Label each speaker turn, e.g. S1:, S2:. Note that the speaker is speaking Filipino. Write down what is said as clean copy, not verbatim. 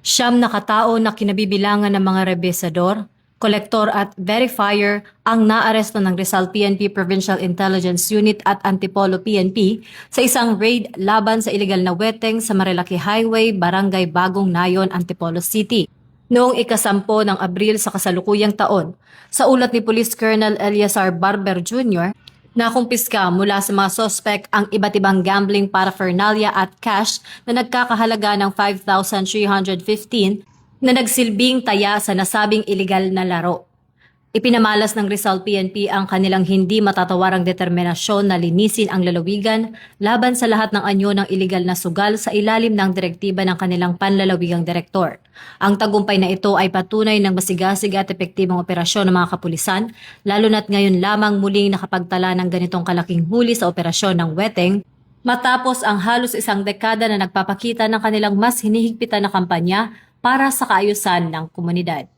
S1: Siyam na katao na kinabibilangan ng mga rebesador, kolektor at verifier ang naaresto ng Rizal PNP Provincial Intelligence Unit at Antipolo PNP sa isang raid laban sa iligal na weteng sa Marilaki Highway, Barangay Bagong Nayon, Antipolo City. Noong ika-10 ng Abril sa kasalukuyang taon, sa ulat ni Police Colonel Eliazar Barber Jr., nakumpiska mula sa mga sospek ang iba't ibang gambling paraphernalia at cash na nagkakahalaga ng 5,315 na nagsilbing taya sa nasabing iligal na laro. Ipinamalas ng Rizal PNP ang kanilang hindi matatawarang determinasyon na linisin ang lalawigan laban sa lahat ng anyo ng iligal na sugal sa ilalim ng direktiba ng kanilang panlalawigang direktor. Ang tagumpay na ito ay patunay ng masigasig at epektibong operasyon ng mga kapulisan, lalo na't ngayon lamang muling nakapagtala ng ganitong kalaking huli sa operasyon ng weteng, matapos ang halos isang dekada na nagpapakita ng kanilang mas hinihigpitan na kampanya para sa kaayusan ng komunidad.